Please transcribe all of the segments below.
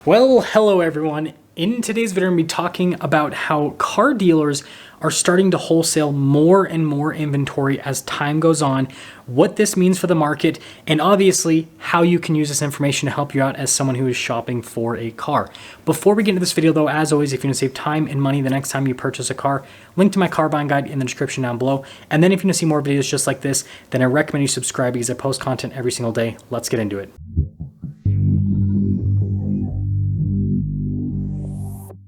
Well, hello everyone. In today's video, I'm going to be talking about how car dealers are starting to wholesale more and more inventory as time goes on, what this means for the market, and obviously how you can use this information to help you out as someone who is shopping for a car. Before we get into this video though, as always, if you want to save time and money the next time you purchase a car, link to my car buying guide in the description down below. And then if you want to see more videos just like this, then I recommend you subscribe because I post content every single day. Let's get into it.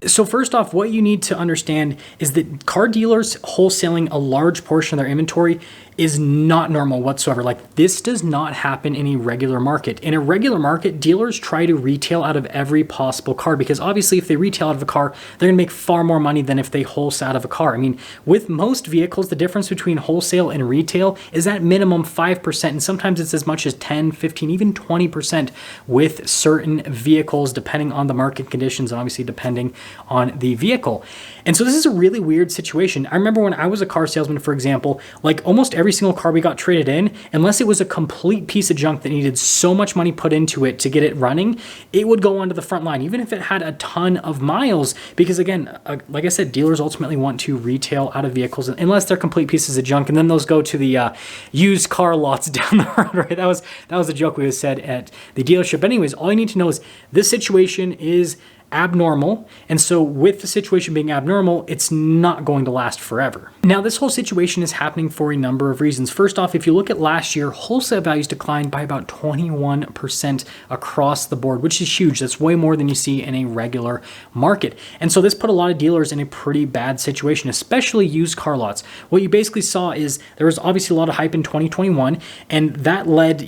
So first off, what you need to understand is that car dealers wholesaling a large portion of their inventory is not normal whatsoever. Like, this does not happen in a regular market. In a regular market, dealers try to retail out of every possible car because obviously if they retail out of a car, they're gonna make far more money than if they wholesale out of a car. I mean, with most vehicles, the difference between wholesale and retail is at minimum 5%, and sometimes it's as much as 10, 15, even 20% with certain vehicles, depending on the market conditions and obviously depending on the vehicle. And so this is a really weird situation. I remember when I was a car salesman, for example, like almost every single car we got traded in, unless it was a complete piece of junk that needed so much money put into it to get it running, it would go onto the front line, even if it had a ton of miles, because again, like I said, dealers ultimately want to retail out of vehicles unless they're complete pieces of junk, and then those go to the used car lots down the road, right? That was a joke we said at the dealership. But anyways, all you need to know is this situation is abnormal, and so with the situation being abnormal, it's not going to last forever. Now, this whole situation is happening for a number of reasons. First off, if you look at last year, wholesale values declined by about 21% across the board, which is huge. That's way more than you see in a regular market. And so this put a lot of dealers in a pretty bad situation, especially used car lots. What you basically saw is there was obviously a lot of hype in 2021, and that led,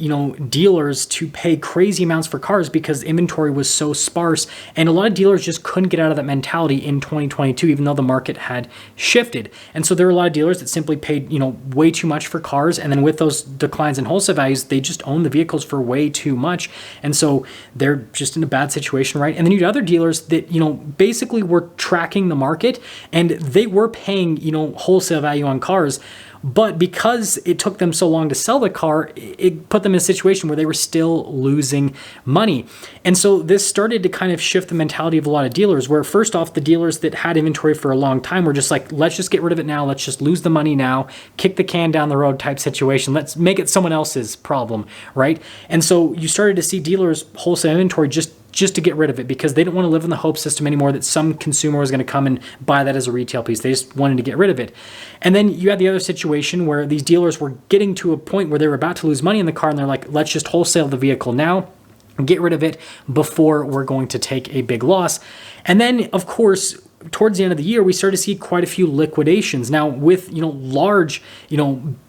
dealers to pay crazy amounts for cars because inventory was so sparse, and a lot of dealers just couldn't get out of that mentality in 2022, even though the market had shifted. And so there were a lot of dealers that simply paid, way too much for cars. And then with those declines in wholesale values, they just own the vehicles for way too much. And so they're just in a bad situation, right? And then you had other dealers that, basically were tracking the market and they were paying, wholesale value on cars. But because it took them so long to sell the car, it put them in a situation where they were still losing money. And so this started to kind of shift the mentality of a lot of dealers, where first off, the dealers that had inventory for a long time were just like, let's just get rid of it now. Let's just lose the money now, kick the can down the road type situation. Let's make it someone else's problem, right? And so you started to see dealers wholesale inventory just to get rid of it because they didn't want to live in the hope system anymore that some consumer was going to come and buy that as a retail piece. They just wanted to get rid of it. And then you had the other situation where these dealers were getting to a point where they were about to lose money in the car and they're like, let's just wholesale the vehicle now, get rid of it before we're going to take a big loss. And then, of course, towards the end of the year, we started to see quite a few liquidations. Now, with large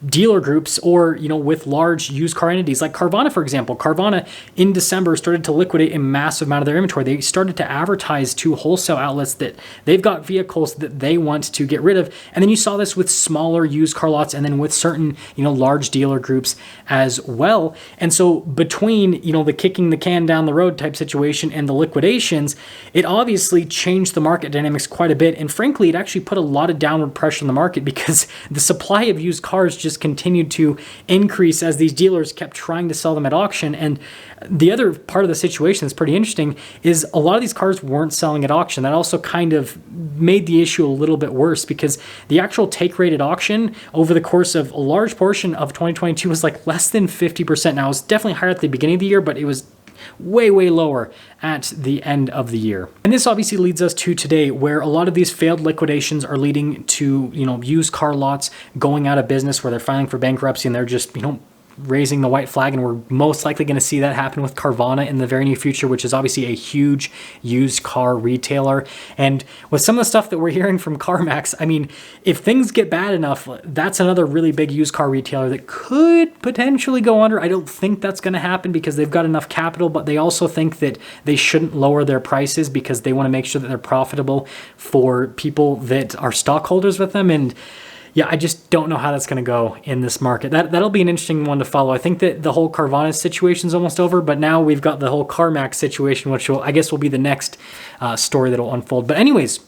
dealer groups or with large used car entities like Carvana, for example. Carvana in December started to liquidate a massive amount of their inventory. They started to advertise to wholesale outlets that they've got vehicles that they want to get rid of. And then you saw this with smaller used car lots, and then with certain large dealer groups as well. And so between the kicking the can down the road type situation and the liquidations, it obviously changed the market dynamics quite a bit, and frankly, it actually put a lot of downward pressure on the market because the supply of used cars just continued to increase as these dealers kept trying to sell them at auction. And the other part of the situation that's pretty interesting is a lot of these cars weren't selling at auction. That also kind of made the issue a little bit worse because the actual take rate at auction over the course of a large portion of 2022 was like less than 50%. Now, it was definitely higher at the beginning of the year, but it was way lower at the end of the year. And this obviously leads us to today, where a lot of these failed liquidations are leading to used car lots going out of business, where they're filing for bankruptcy and they're just raising the white flag. And we're most likely going to see that happen with Carvana in the very near future, which is obviously a huge used car retailer. And with some of the stuff that we're hearing from CarMax, I mean, if things get bad enough, that's another really big used car retailer that could potentially go under. I don't think that's going to happen because they've got enough capital, but they also think that they shouldn't lower their prices because they want to make sure that they're profitable for people that are stockholders with them. And yeah, I just don't know how that's going to go in this market. That'll be an interesting one to follow. I think that the whole Carvana situation is almost over, but now we've got the whole CarMax situation, which I guess will be the next story that will unfold. But anyways,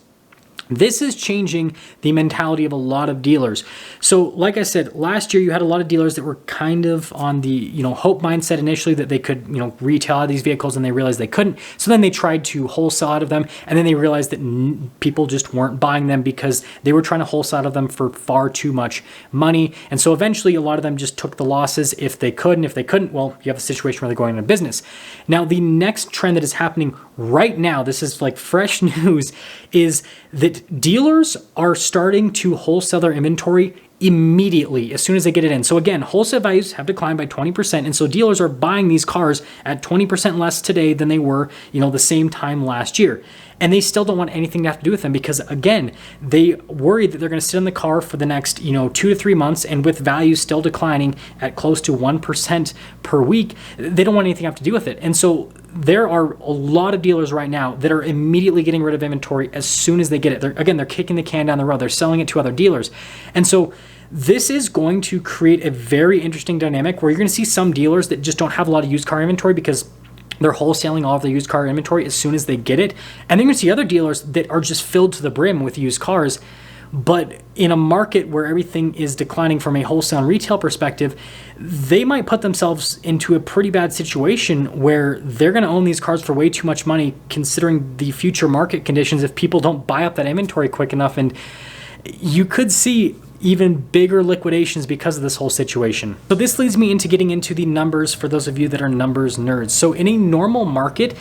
This is changing the mentality of a lot of dealers. So like I said, last year you had a lot of dealers that were kind of on the, hope mindset initially that they could, retail out of these vehicles, and they realized they couldn't. So then they tried to wholesale out of them, and then they realized that people just weren't buying them because they were trying to wholesale out of them for far too much money. And so eventually a lot of them just took the losses if they could, and if they couldn't, well, you have a situation where they're going into business. Now, the next trend that is happening right now, this is like fresh news, is that dealers are starting to wholesale their inventory immediately as soon as they get it in. So again, wholesale values have declined by 20%. And so dealers are buying these cars at 20% less today than they were, the same time last year. And they still don't want anything to have to do with them because, again, they worry that they're going to sit in the car for the next, 2 to 3 months, and with values still declining at close to 1% per week, they don't want anything to have to do with it. And so there are a lot of dealers right now that are immediately getting rid of inventory as soon as they get it. They're kicking the can down the road. They're selling it to other dealers. And so this is going to create a very interesting dynamic where you're going to see some dealers that just don't have a lot of used car inventory because they're wholesaling all of their used car inventory as soon as they get it. And then you're going to see other dealers that are just filled to the brim with used cars. But in a market where everything is declining from a wholesale and retail perspective, they might put themselves into a pretty bad situation where they're going to own these cars for way too much money considering the future market conditions if people don't buy up that inventory quick enough. And you could see even bigger liquidations because of this whole situation. So this leads me into getting into the numbers for those of you that are numbers nerds. So in a normal market,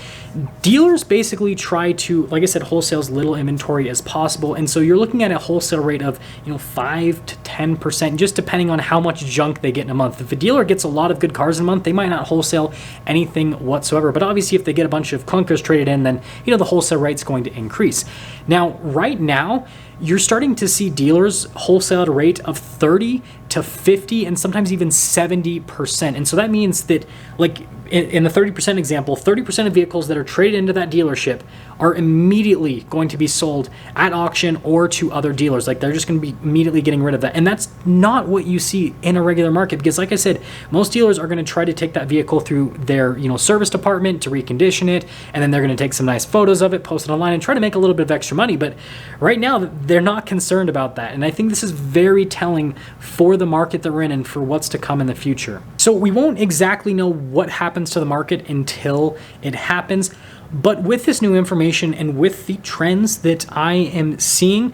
dealers basically try to, like I said, wholesale as little inventory as possible. And so you're looking at a wholesale rate of 5 to 10%, just depending on how much junk they get in a month. If a dealer gets a lot of good cars in a month, they might not wholesale anything whatsoever. But obviously if they get a bunch of clunkers traded in, then the wholesale rate's going to increase. Now, right now, you're starting to see dealers wholesale at a rate of 30 to 50 and sometimes even 70%. And so that means that, like in the 30% example, 30% of vehicles that are traded into that dealership are immediately going to be sold at auction or to other dealers. Like they're just going to be immediately getting rid of that. And that's not what you see in a regular market because, like I said, most dealers are going to try to take that vehicle through their service department to recondition it, and then they're going to take some nice photos of it, post it online, and try to make a little bit of extra money. But right now, they're not concerned about that. And I think this is very telling for the market that we're in and for what's to come in the future. So we won't exactly know what happens to the market until it happens. But with this new information and with the trends that I am seeing,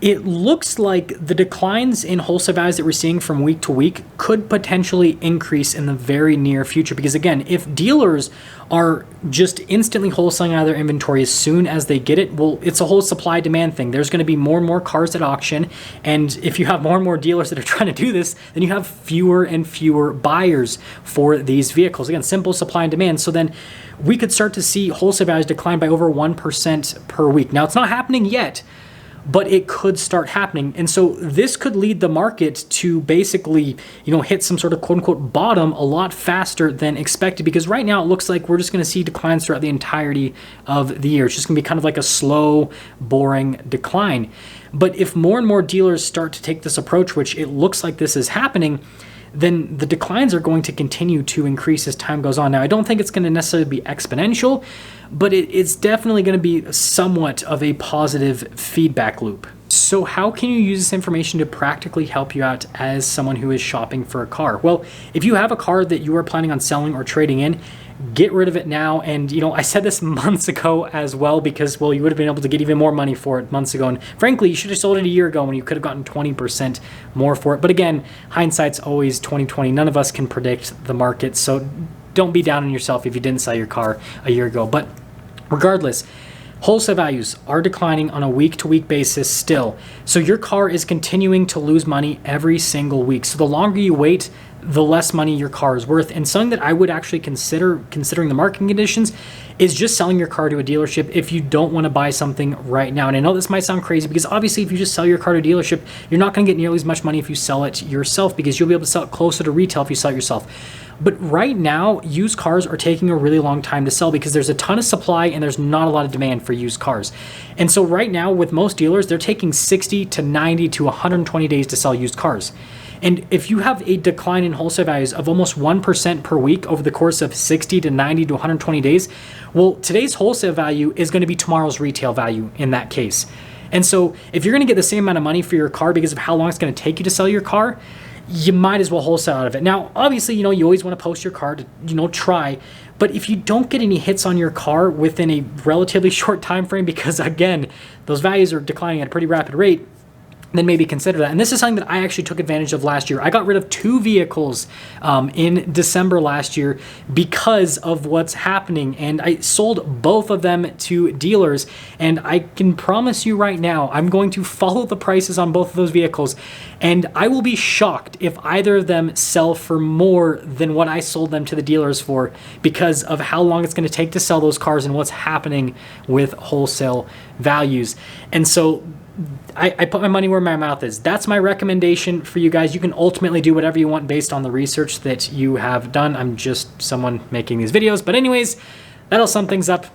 it looks like the declines in wholesale values that we're seeing from week to week could potentially increase in the very near future. Because again, if dealers are just instantly wholesaling out of their inventory as soon as they get it, well, it's a whole supply demand thing. There's going to be more and more cars at auction. And if you have more and more dealers that are trying to do this, then you have fewer and fewer buyers for these vehicles. Again, simple supply and demand. So then we could start to see wholesale values decline by over 1% per week. Now, it's not happening yet, but it could start happening. And so this could lead the market to basically, hit some sort of quote unquote bottom a lot faster than expected, because right now it looks like we're just going to see declines throughout the entirety of the year. It's just going to be kind of like a slow, boring decline. But if more and more dealers start to take this approach, which it looks like this is happening, then the declines are going to continue to increase as time goes on. Now, I don't think it's going to necessarily be exponential, but it's definitely going to be somewhat of a positive feedback loop. So how can you use this information to practically help you out as someone who is shopping for a car? Well, if you have a car that you are planning on selling or trading in, get rid of it now. And, I said this months ago as well, because, well, you would have been able to get even more money for it months ago. And frankly, you should have sold it a year ago when you could have gotten 20% more for it. But again, hindsight's always 20/20. None of us can predict the market. So don't be down on yourself if you didn't sell your car a year ago. But regardless, wholesale values are declining on a week-to-week basis still. So your car is continuing to lose money every single week. So the longer you wait, the less money your car is worth. And something that I would actually consider, considering the market conditions, is just selling your car to a dealership if you don't want to buy something right now. And I know this might sound crazy, because obviously if you just sell your car to a dealership, you're not going to get nearly as much money if you sell it yourself, because you'll be able to sell it closer to retail if you sell it yourself. But right now, used cars are taking a really long time to sell because there's a ton of supply and there's not a lot of demand for used cars. And so right now, with most dealers, they're taking 60 to 90 to 120 days to sell used cars. And if you have a decline in wholesale values of almost 1% per week over the course of 60 to 90 to 120 days, well, today's wholesale value is going to be tomorrow's retail value in that case. And so if you're going to get the same amount of money for your car because of how long it's going to take you to sell your car, you might as well wholesale out of it. Now, obviously, you always want to post your car to, try. But if you don't get any hits on your car within a relatively short time frame, because again, those values are declining at a pretty rapid rate, then maybe consider that. And this is something that I actually took advantage of last year. I got rid of 2 vehicles in December last year because of what's happening. And I sold both of them to dealers. And I can promise you right now, I'm going to follow the prices on both of those vehicles. And I will be shocked if either of them sell for more than what I sold them to the dealers for, because of how long it's going to take to sell those cars and what's happening with wholesale values. And so I put my money where my mouth is. That's my recommendation for you guys. You can ultimately do whatever you want based on the research that you have done. I'm just someone making these videos. But anyways, that'll sum things up.